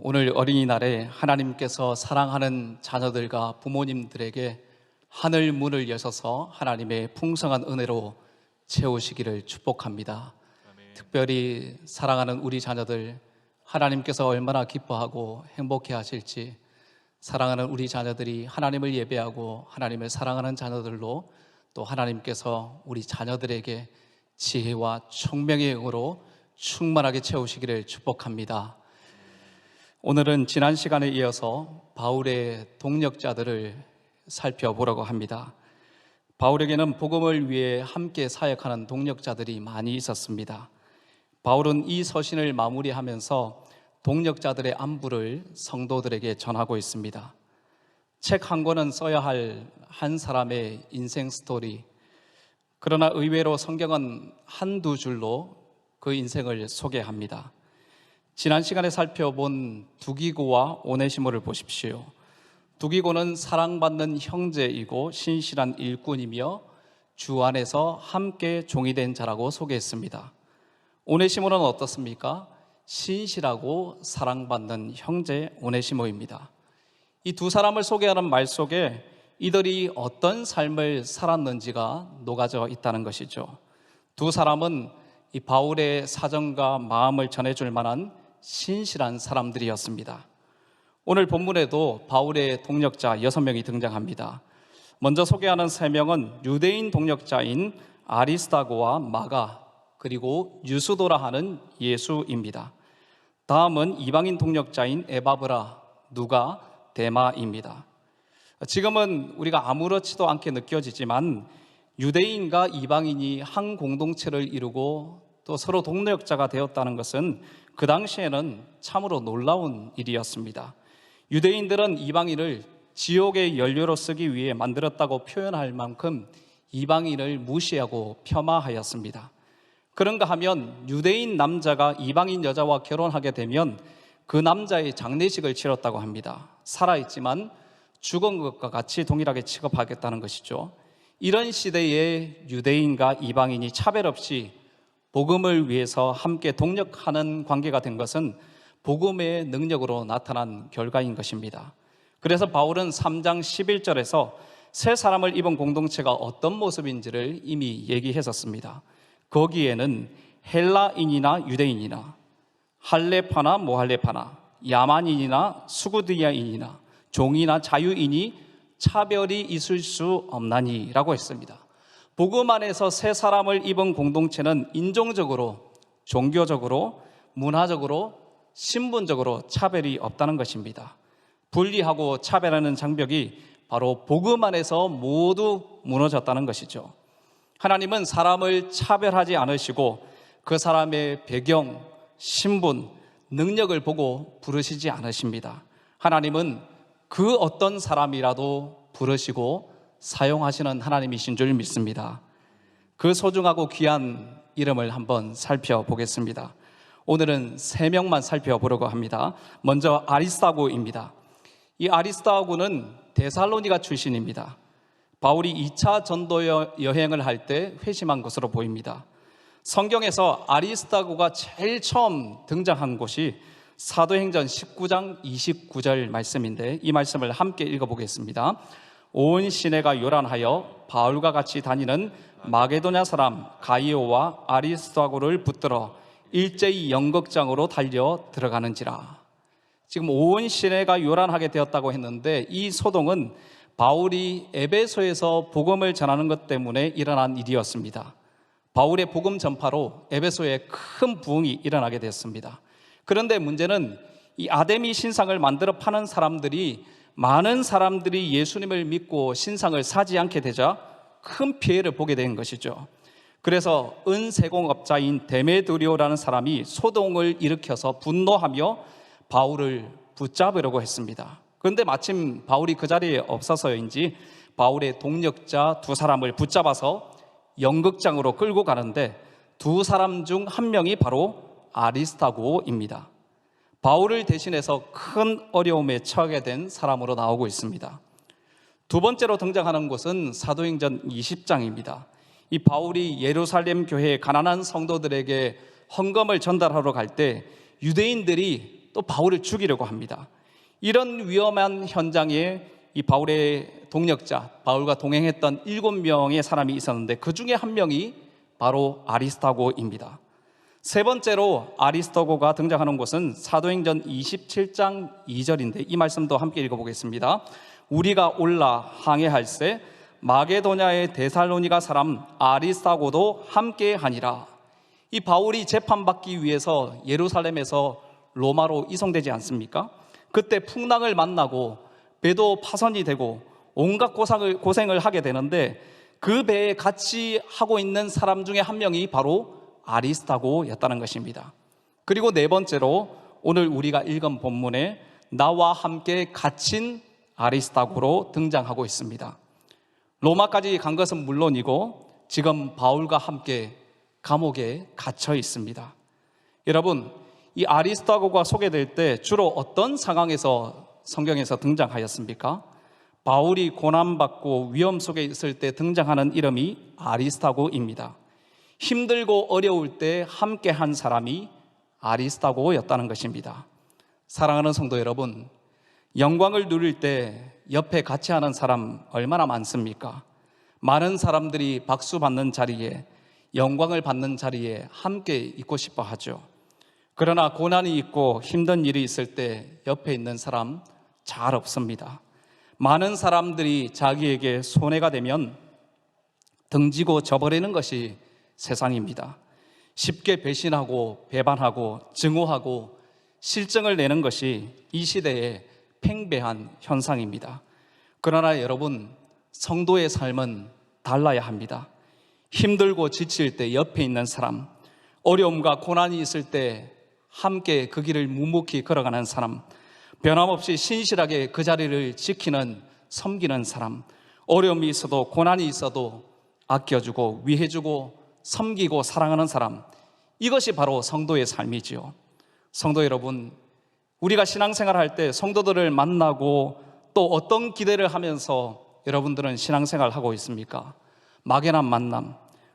오늘 어린이날에 하나님께서 사랑하는 자녀들과 부모님들에게 하늘 문을 여셔서 하나님의 풍성한 은혜로 채우시기를 축복합니다. 아멘. 특별히 사랑하는 우리 자녀들, 하나님께서 얼마나 기뻐하고 행복해 하실지, 사랑하는 우리 자녀들이 하나님을 예배하고 하나님을 사랑하는 자녀들로 또 하나님께서 우리 자녀들에게 지혜와 총명의 영으로 충만하게 채우시기를 축복합니다. 오늘은 지난 시간에 이어서 바울의 동역자들을 살펴보려고 합니다. 바울에게는 복음을 위해 함께 사역하는 동역자들이 많이 있었습니다. 바울은 이 서신을 마무리하면서 동역자들의 안부를 성도들에게 전하고 있습니다. 책 한 권은 써야 할 한 사람의 인생 스토리, 그러나 의외로 성경은 한두 줄로 그 인생을 소개합니다. 지난 시간에 살펴본 두기고와 오네시모를 보십시오. 두기고는 사랑받는 형제이고 신실한 일꾼이며 주 안에서 함께 종이 된 자라고 소개했습니다. 오네시모는 어떻습니까? 신실하고 사랑받는 형제 오네시모입니다. 이 두 사람을 소개하는 말 속에 이들이 어떤 삶을 살았는지가 녹아져 있다는 것이죠. 두 사람은 이 바울의 사정과 마음을 전해줄 만한 신실한 사람들이었습니다. 오늘 본문에도 바울의 동역자 6명이 등장합니다. 먼저 소개하는 3명은 유대인 동역자인 아리스다고와 마가, 그리고 유수도라 하는 예수입니다. 다음은 이방인 동역자인 에바브라, 누가, 데마입니다. 지금은 우리가 아무렇지도 않게 느껴지지만 유대인과 이방인이 한 공동체를 이루고 또 서로 동역자가 되었다는 것은 그 당시에는 참으로 놀라운 일이었습니다. 유대인들은 이방인을 지옥의 연료로 쓰기 위해 만들었다고 표현할 만큼 이방인을 무시하고 폄하하였습니다. 그런가 하면 유대인 남자가 이방인 여자와 결혼하게 되면 그 남자의 장례식을 치렀다고 합니다. 살아있지만 죽은 것과 같이 동일하게 취급하겠다는 것이죠. 이런 시대에 유대인과 이방인이 차별 없이 복음을 위해서 함께 동력하는 관계가 된 것은 복음의 능력으로 나타난 결과인 것입니다. 그래서 바울은 3장 11절에서 새 사람을 입은 공동체가 어떤 모습인지를 이미 얘기했었습니다. 거기에는 헬라인이나 유대인이나 할레파나 모할레파나 야만인이나 수구디아인이나 종이나 자유인이 차별이 있을 수 없나니 라고 했습니다. 복음 안에서 새 사람을 입은 공동체는 인종적으로, 종교적으로, 문화적으로, 신분적으로 차별이 없다는 것입니다. 분리하고 차별하는 장벽이 바로 복음 안에서 모두 무너졌다는 것이죠. 하나님은 사람을 차별하지 않으시고 그 사람의 배경, 신분, 능력을 보고 부르시지 않으십니다. 하나님은 그 어떤 사람이라도 부르시고 사용하시는 하나님이신 줄 믿습니다. 그 소중하고 귀한 이름을 한번 살펴보겠습니다. 오늘은 3명만 살펴보려고 합니다. 먼저 아리스다고입니다. 이 아리스다고는 데살로니가 출신입니다. 바울이 2차 전도 여행을 할 때 회심한 것으로 보입니다. 성경에서 아리스다고가 제일 처음 등장한 곳이 사도행전 19장 29절 말씀인데 이 말씀을 함께 읽어보겠습니다. 온 시내가 요란하여 바울과 같이 다니는 마게도냐 사람 가이오와 아리스다고를 붙들어 일제히 연극장으로 달려 들어가는지라. 지금 온 시내가 요란하게 되었다고 했는데 이 소동은 바울이 에베소에서 복음을 전하는 것 때문에 일어난 일이었습니다. 바울의 복음 전파로 에베소에 큰 부흥이 일어나게 됐습니다. 그런데 문제는 이 아데미 신상을 만들어 파는 사람들이, 많은 사람들이 예수님을 믿고 신상을 사지 않게 되자 큰 피해를 보게 된 것이죠. 그래서 은세공업자인 데메드리오라는 사람이 소동을 일으켜서 분노하며 바울을 붙잡으려고 했습니다. 그런데 마침 바울이 그 자리에 없어서인지 바울의 동역자 2사람을 붙잡아서 연극장으로 끌고 가는데 2사람 중 한 명이 바로 아리스다고입니다. 바울을 대신해서 큰 어려움에 처하게 된 사람으로 나오고 있습니다. 두 번째로 등장하는 곳은 사도행전 20장입니다. 이 바울이 예루살렘 교회의 가난한 성도들에게 헌금을 전달하러 갈 때 유대인들이 또 바울을 죽이려고 합니다. 이런 위험한 현장에 이 바울의 동력자, 바울과 동행했던 7명의 사람이 있었는데 그 중에 한 명이 바로 아리스타고입니다. 세 번째로 아리스타고가 등장하는 곳은 사도행전 27장 2절인데 이 말씀도 함께 읽어보겠습니다. 우리가 올라 항해할새 마게도냐의 데살로니가 사람 아리스타고도 함께 하니라. 이 바울이 재판받기 위해서 예루살렘에서 로마로 이송되지 않습니까? 그때 풍랑을 만나고 배도 파손이 되고 온갖 고생을 하게 되는데 그 배에 같이 하고 있는 사람 중에 한 명이 바로 아리스타고였다는 것입니다. 그리고 네 번째로 오늘 우리가 읽은 본문에 나와 함께 갇힌 아리스타고로 등장하고 있습니다. 로마까지 간 것은 물론이고 지금 바울과 함께 감옥에 갇혀 있습니다. 여러분, 이 아리스타고가 소개될 때 주로 어떤 상황에서 성경에서 등장하였습니까? 바울이 고난받고 위험 속에 있을 때 등장하는 이름이 아리스타고입니다. 힘들고 어려울 때 함께 한 사람이 아리스타고였다는 것입니다. 사랑하는 성도 여러분, 영광을 누릴 때 옆에 같이 하는 사람 얼마나 많습니까? 많은 사람들이 박수 받는 자리에, 영광을 받는 자리에 함께 있고 싶어 하죠. 그러나 고난이 있고 힘든 일이 있을 때 옆에 있는 사람 잘 없습니다. 많은 사람들이 자기에게 손해가 되면 등지고 져버리는 것이 세상입니다. 쉽게 배신하고 배반하고 증오하고 실증을 내는 것이 이 시대의 팽배한 현상입니다. 그러나 여러분, 성도의 삶은 달라야 합니다. 힘들고 지칠 때 옆에 있는 사람, 어려움과 고난이 있을 때 함께 그 길을 묵묵히 걸어가는 사람, 변함없이 신실하게 그 자리를 지키는, 섬기는 사람, 어려움이 있어도 고난이 있어도 아껴주고 위해주고 섬기고 사랑하는 사람, 이것이 바로 성도의 삶이지요. 성도 여러분, 우리가 신앙생활할 때 성도들을 만나고 또 어떤 기대를 하면서 여러분들은 신앙생활을 하고 있습니까? 막연한 만남,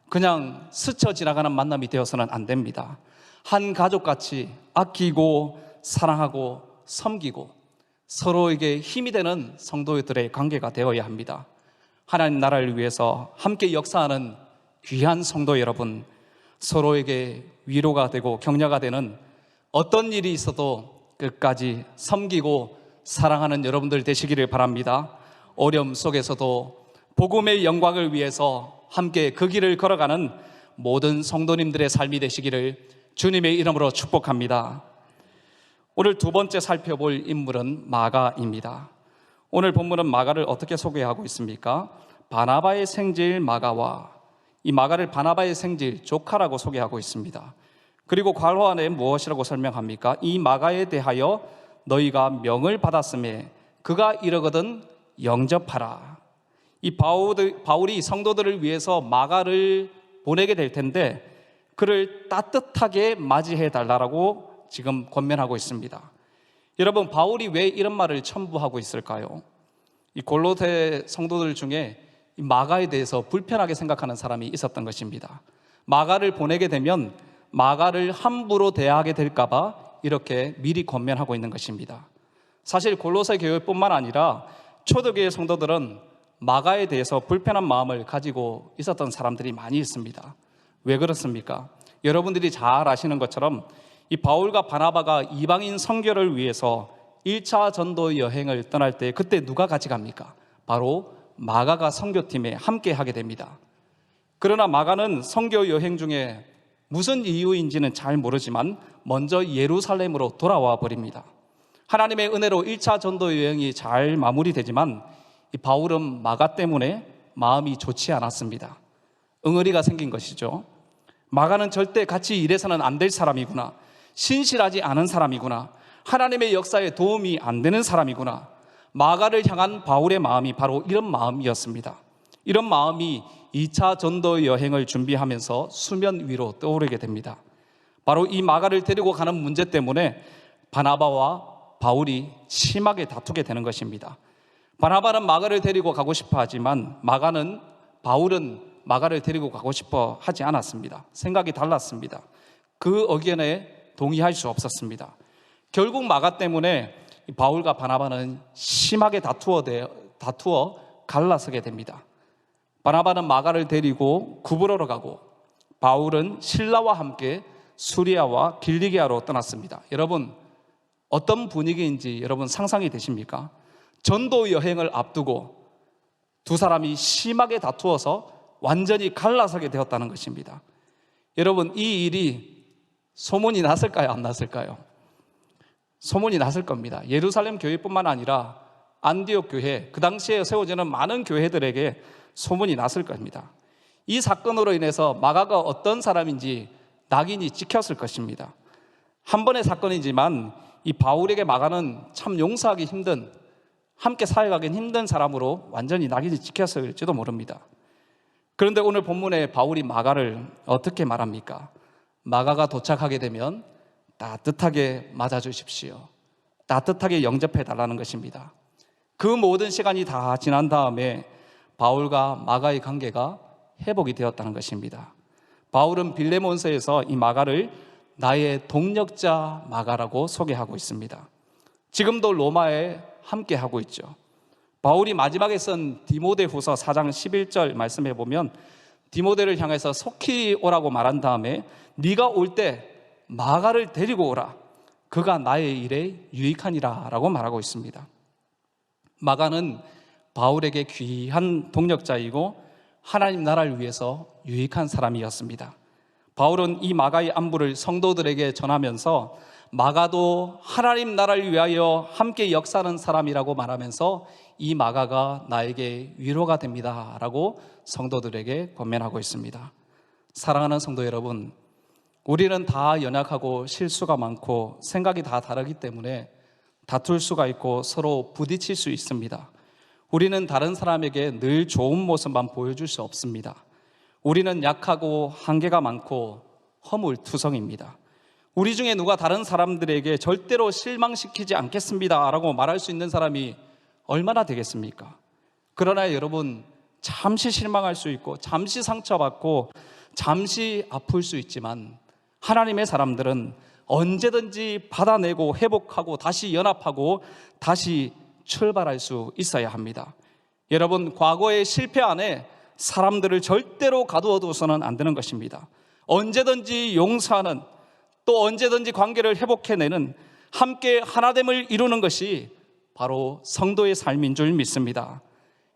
그냥 스쳐 지나가는 만남이 되어서는 안 됩니다. 한 가족같이 아끼고 사랑하고 섬기고 서로에게 힘이 되는 성도들의 관계가 되어야 합니다. 하나님 나라를 위해서 함께 역사하는 귀한 성도 여러분, 서로에게 위로가 되고 격려가 되는 어떤 일이 있어도 끝까지 섬기고 사랑하는 여러분들 되시기를 바랍니다. 어려움 속에서도 복음의 영광을 위해서 함께 그 길을 걸어가는 모든 성도님들의 삶이 되시기를 주님의 이름으로 축복합니다. 오늘 두 번째 살펴볼 인물은 마가입니다. 오늘 본문은 마가를 어떻게 소개하고 있습니까? 바나바의 생질 마가와, 이 마가를 바나바의 생질 조카라고 소개하고 있습니다. 그리고 괄호 안에 무엇이라고 설명합니까? 이 마가에 대하여 너희가 명을 받았음에 그가 이르거든 영접하라. 이 바울이 성도들을 위해서 마가를 보내게 될 텐데 그를 따뜻하게 맞이해 달라고 지금 권면하고 있습니다. 여러분, 바울이 왜 이런 말을 첨부하고 있을까요? 이 골로새 성도들 중에 이 마가에 대해서 불편하게 생각하는 사람이 있었던 것입니다. 마가를 보내게 되면 마가를 함부로 대하게 될까 봐 이렇게 미리 권면하고 있는 것입니다. 사실 골로새 교회뿐만 아니라 초대교회 성도들은 마가에 대해서 불편한 마음을 가지고 있었던 사람들이 많이 있습니다. 왜 그렇습니까? 여러분들이 잘 아시는 것처럼 이 바울과 바나바가 이방인 선교를 위해서 1차 전도 여행을 떠날 때 그때 누가 같이 갑니까? 바로 마가가 선교팀에 함께 하게 됩니다. 그러나 마가는 선교 여행 중에 무슨 이유인지는 잘 모르지만 먼저 예루살렘으로 돌아와 버립니다. 하나님의 은혜로 1차 전도 여행이 잘 마무리되지만 이 바울은 마가 때문에 마음이 좋지 않았습니다. 응어리가 생긴 것이죠. 마가는 절대 같이 일해서는 안 될 사람이구나, 신실하지 않은 사람이구나, 하나님의 역사에 도움이 안 되는 사람이구나. 마가를 향한 바울의 마음이 바로 이런 마음이었습니다. 이런 마음이 2차 전도 여행을 준비하면서 수면 위로 떠오르게 됩니다. 바로 이 마가를 데리고 가는 문제 때문에 바나바와 바울이 심하게 다투게 되는 것입니다. 바나바는 마가를 데리고 가고 싶어 하지만 바울은 마가를 데리고 가고 싶어 하지 않았습니다. 생각이 달랐습니다. 그 의견에 동의할 수 없었습니다. 결국 마가 때문에 바울과 바나바는 심하게 다투어 갈라서게 됩니다. 바나바는 마가를 데리고 구브로로 가고 바울은 실라와 함께 수리아와 길리기아로 떠났습니다. 여러분, 어떤 분위기인지 여러분 상상이 되십니까? 전도 여행을 앞두고 두 사람이 심하게 다투어서 완전히 갈라서게 되었다는 것입니다. 여러분, 이 일이 소문이 났을까요? 안 났을까요? 소문이 났을 겁니다. 예루살렘 교회뿐만 아니라 안디옥 교회, 그 당시에 세워지는 많은 교회들에게 소문이 났을 겁니다. 이 사건으로 인해서 마가가 어떤 사람인지 낙인이 찍혔을 것입니다. 한 번의 사건이지만 이 바울에게 마가는 참 용서하기 힘든, 함께 사역하기 힘든 사람으로 완전히 낙인이 찍혔을지도 모릅니다. 그런데 오늘 본문에 바울이 마가를 어떻게 말합니까? 마가가 도착하게 되면 따뜻하게 맞아주십시오. 따뜻하게 영접해 달라는 것입니다. 그 모든 시간이 다 지난 다음에 바울과 마가의 관계가 회복이 되었다는 것입니다. 바울은 빌레몬서에서 이 마가를 나의 동력자 마가라고 소개하고 있습니다. 지금도 로마에 함께 하고 있죠. 바울이 마지막에 쓴 디모데후서 4장 11절 말씀해 보면 디모데를 향해서 속히 오라고 말한 다음에 네가 올 때 마가를 데리고 오라. 그가 나의 일에 유익하니라 라고 말하고 있습니다. 마가는 바울에게 귀한 동력자이고 하나님 나라를 위해서 유익한 사람이었습니다. 바울은 이 마가의 안부를 성도들에게 전하면서 마가도 하나님 나라를 위하여 함께 역사하는 사람이라고 말하면서 이 마가가 나에게 위로가 됩니다 라고 성도들에게 권면하고 있습니다. 사랑하는 성도 여러분, 우리는 다 연약하고 실수가 많고 생각이 다 다르기 때문에 다툴 수가 있고 서로 부딪힐 수 있습니다. 우리는 다른 사람에게 늘 좋은 모습만 보여줄 수 없습니다. 우리는 약하고 한계가 많고 허물투성입니다. 우리 중에 누가 다른 사람들에게 절대로 실망시키지 않겠습니다 라고 말할 수 있는 사람이 얼마나 되겠습니까? 그러나 여러분, 잠시 실망할 수 있고 잠시 상처받고 잠시 아플 수 있지만 하나님의 사람들은 언제든지 받아내고 회복하고 다시 연합하고 다시 출발할 수 있어야 합니다. 여러분, 과거의 실패 안에 사람들을 절대로 가두어둬서는 안 되는 것입니다. 언제든지 용서하는, 또 언제든지 관계를 회복해내는, 함께 하나됨을 이루는 것이 바로 성도의 삶인 줄 믿습니다.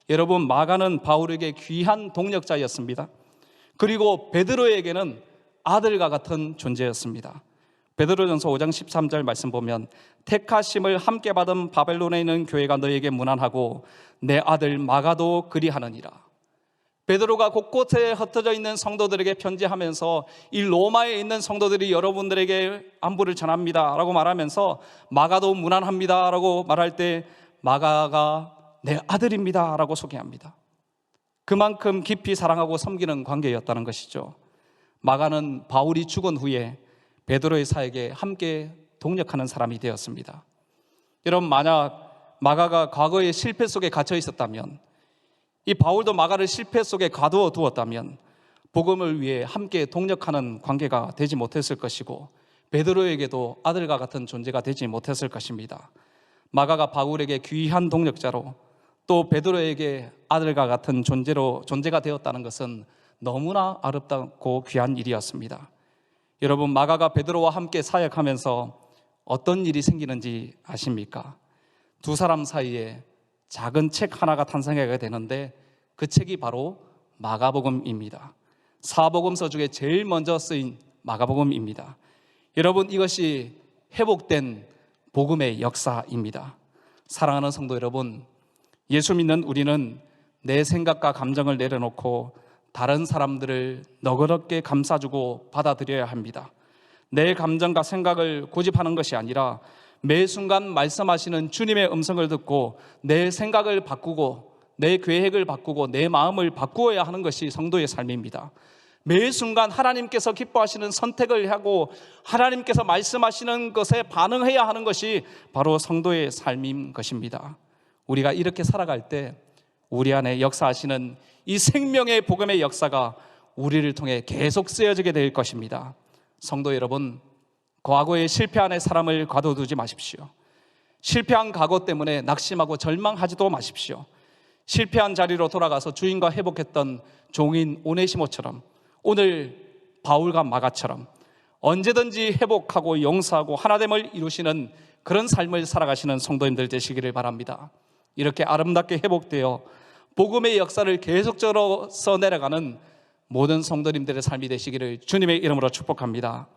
여러분, 마가는 바울에게 귀한 동력자였습니다. 그리고 베드로에게는 아들과 같은 존재였습니다. 베드로전서 5장 13절 말씀 보면 택하심을 함께 받은 바벨론에 있는 교회가 너에게 문안하고 내 아들 마가도 그리하느니라. 베드로가 곳곳에 흩어져 있는 성도들에게 편지하면서 이 로마에 있는 성도들이 여러분들에게 안부를 전합니다 라고 말하면서 마가도 문안합니다 라고 말할 때 마가가 내 아들입니다 라고 소개합니다. 그만큼 깊이 사랑하고 섬기는 관계였다는 것이죠. 마가는 바울이 죽은 후에 베드로의 사역에 함께 동력하는 사람이 되었습니다. 여러분, 만약 마가가 과거의 실패 속에 갇혀 있었다면, 이 바울도 마가를 실패 속에 가두어 두었다면 복음을 위해 함께 동력하는 관계가 되지 못했을 것이고 베드로에게도 아들과 같은 존재가 되지 못했을 것입니다. 마가가 바울에게 귀한 동력자로 또 베드로에게 아들과 같은 존재가 되었다는 것은 너무나 아름답고 귀한 일이었습니다. 여러분, 마가가 베드로와 함께 사역하면서 어떤 일이 생기는지 아십니까? 두 사람 사이에 작은 책 하나가 탄생하게 되는데 그 책이 바로 마가복음입니다. 사복음서 중에 제일 먼저 쓰인 마가복음입니다. 여러분, 이것이 회복된 복음의 역사입니다. 사랑하는 성도 여러분, 예수 믿는 우리는 내 생각과 감정을 내려놓고 다른 사람들을 너그럽게 감싸주고 받아들여야 합니다. 내 감정과 생각을 고집하는 것이 아니라 매 순간 말씀하시는 주님의 음성을 듣고 내 생각을 바꾸고 내 계획을 바꾸고 내 마음을 바꾸어야 하는 것이 성도의 삶입니다. 매 순간 하나님께서 기뻐하시는 선택을 하고 하나님께서 말씀하시는 것에 반응해야 하는 것이 바로 성도의 삶인 것입니다. 우리가 이렇게 살아갈 때 우리 안에 역사하시는 이 생명의 복음의 역사가 우리를 통해 계속 쓰여지게 될 것입니다. 성도 여러분, 과거의 실패 안에 사람을 가둬두지 마십시오. 실패한 과거 때문에 낙심하고 절망하지도 마십시오. 실패한 자리로 돌아가서 주인과 회복했던 종인 오네시모처럼, 오늘 바울과 마가처럼 언제든지 회복하고 용서하고 하나됨을 이루시는 그런 삶을 살아가시는 성도님들 되시기를 바랍니다. 이렇게 아름답게 회복되어 복음의 역사를 계속적으로 써내려가는 모든 성도님들의 삶이 되시기를 주님의 이름으로 축복합니다.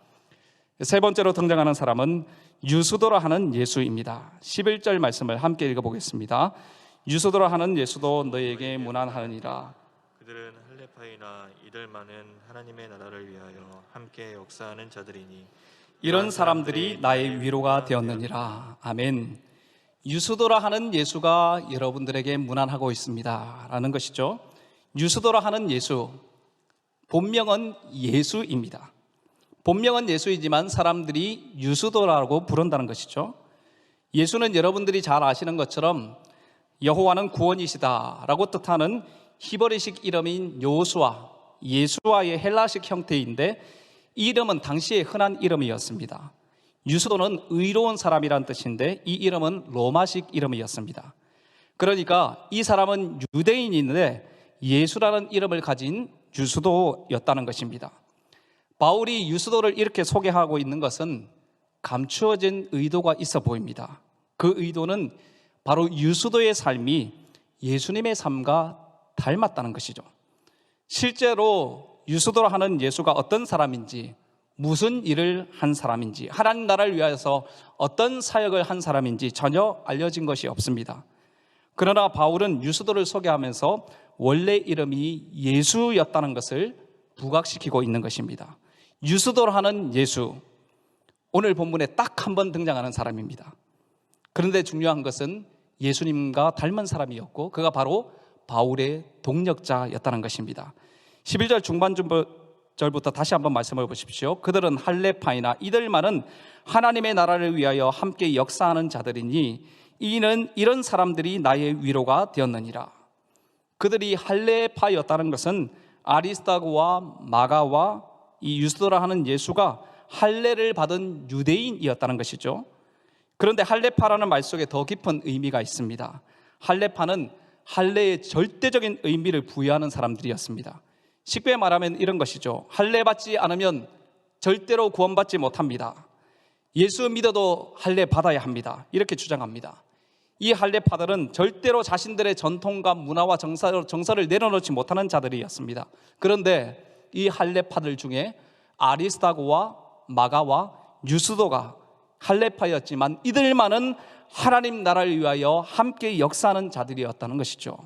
세 번째로 등장하는 사람은 유수도라 하는 예수입니다. 11절 말씀을 함께 읽어보겠습니다. 유수도라 하는 예수도 너희에게 문안하느니라. 그들은 할레파이나 이들만은 하나님의 나라를 위하여 함께 역사하는 자들이니 이런 사람들이 나의 위로가 되었느니라. 아멘. 유수도라 하는 예수가 여러분들에게 문안하고 있습니다 라는 것이죠. 유수도라 하는 예수, 본명은 예수입니다. 본명은 예수이지만 사람들이 유수도라고 부른다는 것이죠. 예수는 여러분들이 잘 아시는 것처럼 여호와는 구원이시다 라고 뜻하는 히브리식 이름인 요수아, 예수아의 헬라식 형태인데 이 이름은 당시에 흔한 이름이었습니다. 유수도는 의로운 사람이란 뜻인데 이 이름은 로마식 이름이었습니다. 그러니까 이 사람은 유대인인데 예수라는 이름을 가진 유수도였다는 것입니다. 바울이 유수도를 이렇게 소개하고 있는 것은 감추어진 의도가 있어 보입니다. 그 의도는 바로 유수도의 삶이 예수님의 삶과 닮았다는 것이죠. 실제로 유수도라 하는 예수가 어떤 사람인지, 무슨 일을 한 사람인지, 하나님 나라를 위하여서 어떤 사역을 한 사람인지 전혀 알려진 것이 없습니다. 그러나 바울은 유수도를 소개하면서 원래 이름이 예수였다는 것을 부각시키고 있는 것입니다. 유수도라 하는 예수, 오늘 본문에 딱 한 번 등장하는 사람입니다. 그런데 중요한 것은 예수님과 닮은 사람이었고 그가 바로 바울의 동력자였다는 것입니다. 11절 중반절부터 다시 한번 말씀해 보십시오. 그들은 할레파이나 이들만은 하나님의 나라를 위하여 함께 역사하는 자들이니 이런 사람들이 나의 위로가 되었느니라. 그들이 할레파였다는 것은 아리스다고와 마가와 이 유스도라 하는 예수가 할례를 받은 유대인이었다는 것이죠. 그런데 할레파라는 말 속에 더 깊은 의미가 있습니다. 할레파는 할례의 절대적인 의미를 부여하는 사람들이었습니다. 쉽게 말하면 이런 것이죠. 할례 받지 않으면 절대로 구원받지 못합니다. 예수 믿어도 할례 받아야 합니다. 이렇게 주장합니다. 이 할례파들은 절대로 자신들의 전통과 문화와 정서를 내려놓지 못하는 자들이었습니다. 그런데 이 할례파들 중에 아리스다고와 마가와 유스도가 할례파였지만 이들만은 하나님 나라를 위하여 함께 역사하는 자들이었다는 것이죠.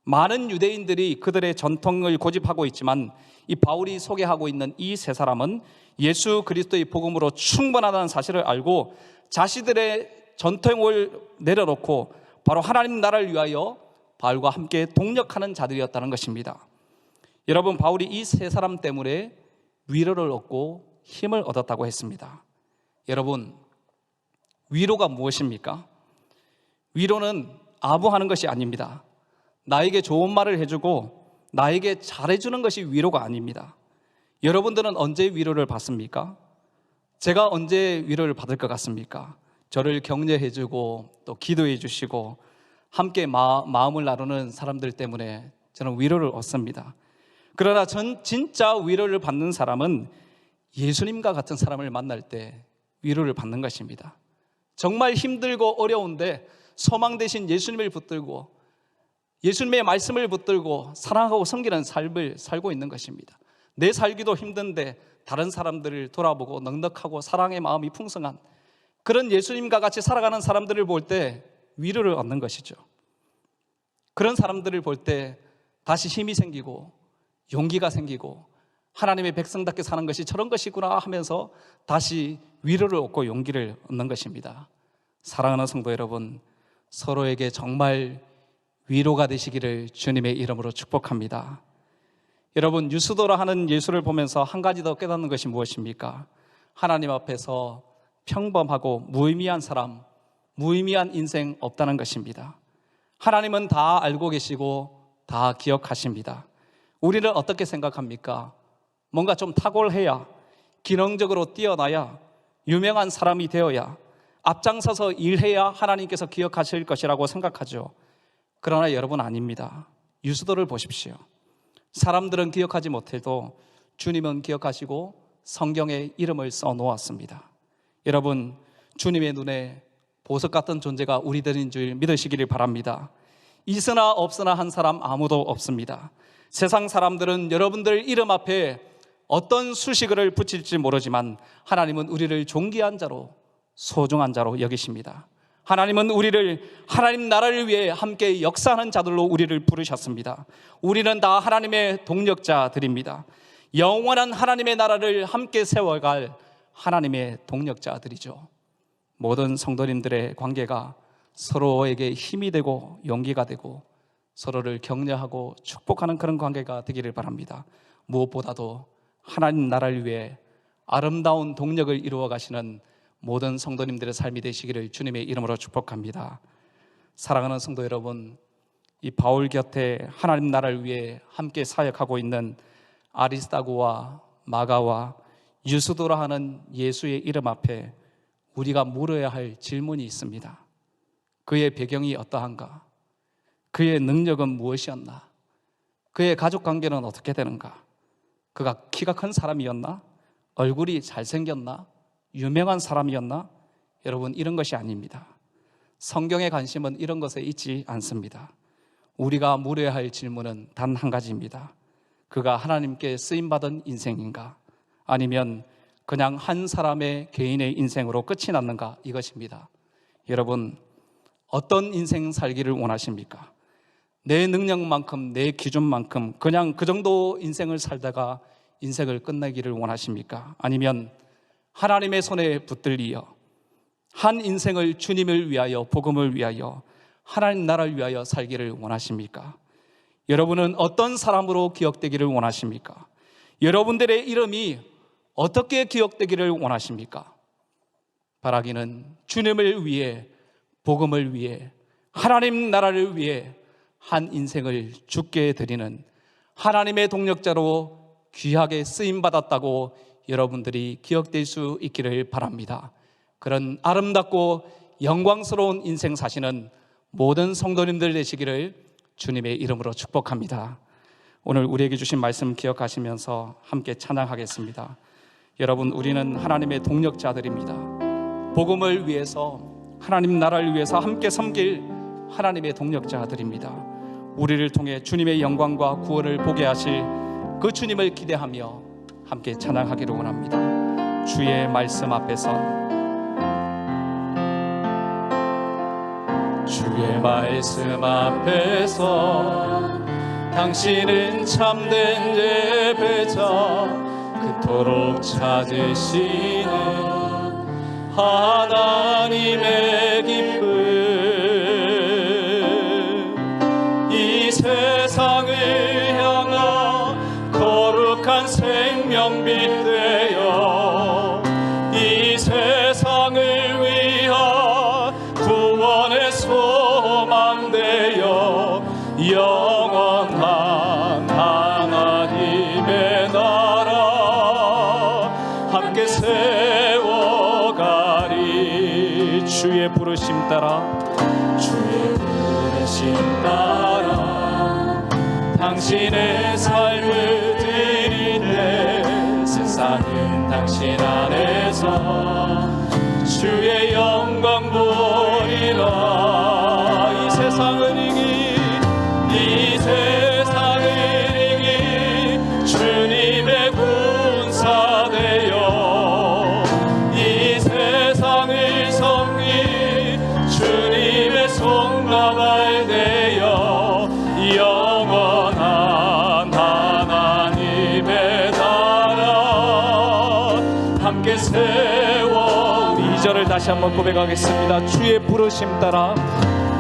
많은 유대인들이 그들의 전통을 고집하고 있지만 이 바울이 소개하고 있는 이 세 사람은 예수 그리스도의 복음으로 충분하다는 사실을 알고 자신들의 전통을 내려놓고 바로 하나님 나라를 위하여 바울과 함께 동력하는 자들이었다는 것입니다. 여러분, 바울이 이 세 사람 때문에 위로를 얻고 힘을 얻었다고 했습니다. 여러분, 위로가 무엇입니까? 위로는 아부하는 것이 아닙니다. 나에게 좋은 말을 해주고 나에게 잘해주는 것이 위로가 아닙니다. 여러분들은 언제 위로를 받습니까? 제가 언제 위로를 받을 것 같습니까? 저를 격려해주고 또 기도해 주시고 함께 마음을 나누는 사람들 때문에 저는 위로를 얻습니다. 그러나 전 진짜 위로를 받는 사람은 예수님과 같은 사람을 만날 때 위로를 받는 것입니다. 정말 힘들고 어려운데 소망 대신 예수님을 붙들고 예수님의 말씀을 붙들고 사랑하고 섬기는 삶을 살고 있는 것입니다. 내 살기도 힘든데 다른 사람들을 돌아보고 넉넉하고 사랑의 마음이 풍성한 그런 예수님과 같이 살아가는 사람들을 볼 때 위로를 얻는 것이죠. 그런 사람들을 볼 때 다시 힘이 생기고 용기가 생기고 하나님의 백성답게 사는 것이 저런 것이구나 하면서 다시 위로를 얻고 용기를 얻는 것입니다. 사랑하는 성도 여러분, 서로에게 정말 위로가 되시기를 주님의 이름으로 축복합니다. 여러분, 유스도라 하는 예수를 보면서 한 가지 더 깨닫는 것이 무엇입니까? 하나님 앞에서 평범하고 무의미한 사람, 무의미한 인생 없다는 것입니다. 하나님은 다 알고 계시고 다 기억하십니다. 우리를 어떻게 생각합니까? 뭔가 좀 탁월해야, 기능적으로 뛰어나야, 유명한 사람이 되어야, 앞장서서 일해야 하나님께서 기억하실 것이라고 생각하죠. 그러나 여러분, 아닙니다. 유수도를 보십시오. 사람들은 기억하지 못해도 주님은 기억하시고 성경에 이름을 써놓았습니다. 여러분, 주님의 눈에 보석 같은 존재가 우리들인 줄 믿으시기를 바랍니다. 있으나 없으나 한 사람 아무도 없습니다. 세상 사람들은 여러분들 이름 앞에 어떤 수식어를 붙일지 모르지만 하나님은 우리를 존귀한 자로, 소중한 자로 여기십니다. 하나님은 우리를 하나님 나라를 위해 함께 역사하는 자들로 우리를 부르셨습니다. 우리는 다 하나님의 동력자들입니다. 영원한 하나님의 나라를 함께 세워갈 하나님의 동력자들이죠. 모든 성도님들의 관계가 서로에게 힘이 되고 용기가 되고 서로를 격려하고 축복하는 그런 관계가 되기를 바랍니다. 무엇보다도 하나님 나라를 위해 아름다운 동력을 이루어 가시는 모든 성도님들의 삶이 되시기를 주님의 이름으로 축복합니다. 사랑하는 성도 여러분, 이 바울 곁에 하나님 나라를 위해 함께 사역하고 있는 아리스다고와 마가와 유수도라 하는 예수의 이름 앞에 우리가 물어야 할 질문이 있습니다. 그의 배경이 어떠한가? 그의 능력은 무엇이었나? 그의 가족관계는 어떻게 되는가? 그가 키가 큰 사람이었나? 얼굴이 잘생겼나? 유명한 사람이었나? 여러분, 이런 것이 아닙니다. 성경의 관심은 이런 것에 있지 않습니다. 우리가 물어야 할 질문은 단 한 가지입니다. 그가 하나님께 쓰임받은 인생인가? 아니면 그냥 한 사람의 개인의 인생으로 끝이 났는가? 이것입니다. 여러분, 어떤 인생 살기를 원하십니까? 내 능력만큼, 내 기준만큼 그냥 그 정도 인생을 살다가 인생을 끝내기를 원하십니까? 아니면 하나님의 손에 붙들리어 한 인생을 주님을 위하여, 복음을 위하여, 하나님 나라를 위하여 살기를 원하십니까? 여러분은 어떤 사람으로 기억되기를 원하십니까? 여러분들의 이름이 어떻게 기억되기를 원하십니까? 바라기는 주님을 위해, 복음을 위해, 하나님 나라를 위해 한 인생을 주께 드리는 하나님의 동력자로 귀하게 쓰임받았다고 여러분들이 기억될 수 있기를 바랍니다. 그런 아름답고 영광스러운 인생 사시는 모든 성도님들 되시기를 주님의 이름으로 축복합니다. 오늘 우리에게 주신 말씀 기억하시면서 함께 찬양하겠습니다. 여러분, 우리는 하나님의 동력자들입니다. 복음을 위해서, 하나님 나라를 위해서 함께 섬길 하나님의 동력자들입니다. 우리를 통해 주님의 영광과 구원을 보게 하실 그 주님을 기대하며 함께 찬양하기를 원합니다. 주의 말씀 앞에서, 주의 말씀 앞에서 당신은 참된 예배자, 그토록 찾으시는 하나님의 기쁨, 이 세상을 향한 거룩한 생명빛 되어 이 세상을 위한 구원의 소망 되어 영원한 하나님의 나라 함께 세워가리. 주의 부르심 따라, 주의 부르심 따라 당신의 삶을 드리네. 세상은 당신 안에서 주의 영광 보리라. 이 세상을 이기, 이 세상을 이기 주님의 군사 되어 이 세상을 섬기 주님의 손가발 되어 영원한 하나님의 나라 함께 세워. 2절을 다시 한번 고백하겠습니다. 주의 부르심 따라,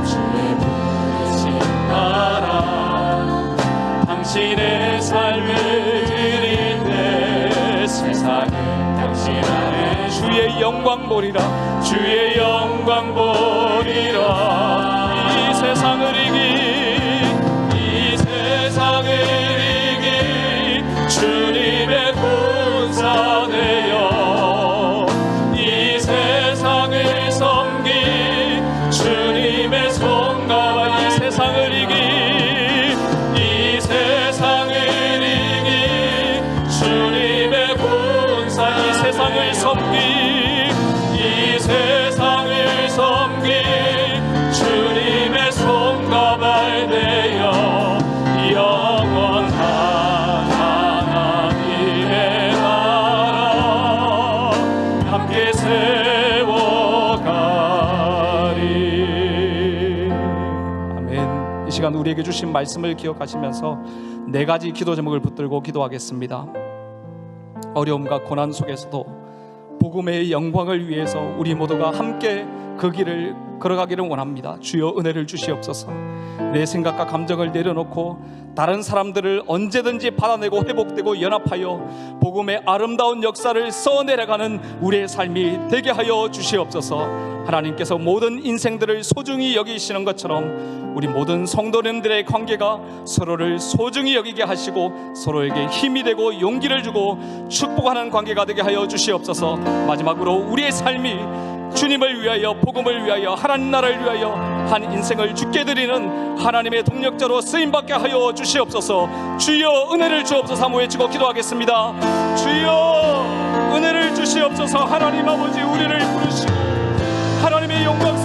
주의 부르심 따라 당신의 삶을 드릴 때 세상은 당신 안에 주의 영광 보리라. 주의 영광 보리라. 이 세상을 이기, 이 세상을 이기 주님의 군사 되어 이 시간 우리에게 주신 말씀을 기억하시면서 4가지 기도 제목을 붙들고 기도하겠습니다. 어려움과 고난 속에서도 복음의 영광을 위해서 우리 모두가 함께 그 길을 걸어가기를 원합니다. 주여 은혜를 주시옵소서. 내 생각과 감정을 내려놓고 다른 사람들을 언제든지 받아내고 회복되고 연합하여 복음의 아름다운 역사를 써내려가는 우리의 삶이 되게 하여 주시옵소서. 하나님께서 모든 인생들을 소중히 여기시는 것처럼 우리 모든 성도님들의 관계가 서로를 소중히 여기게 하시고 서로에게 힘이 되고 용기를 주고 축복하는 관계가 되게 하여 주시옵소서. 마지막으로 우리의 삶이 주님을 위하여, 복음을 위하여, 하나님 나라를 위하여 한 인생을 주께 드리는 하나님의 동력자로 쓰임받게 하여 주시옵소서. 주여 은혜를 주옵소서. 한번 외치고 기도하겠습니다. 주여 은혜를 주시옵소서. 하나님 아버지, 우리를 부르시고 하나님의 영광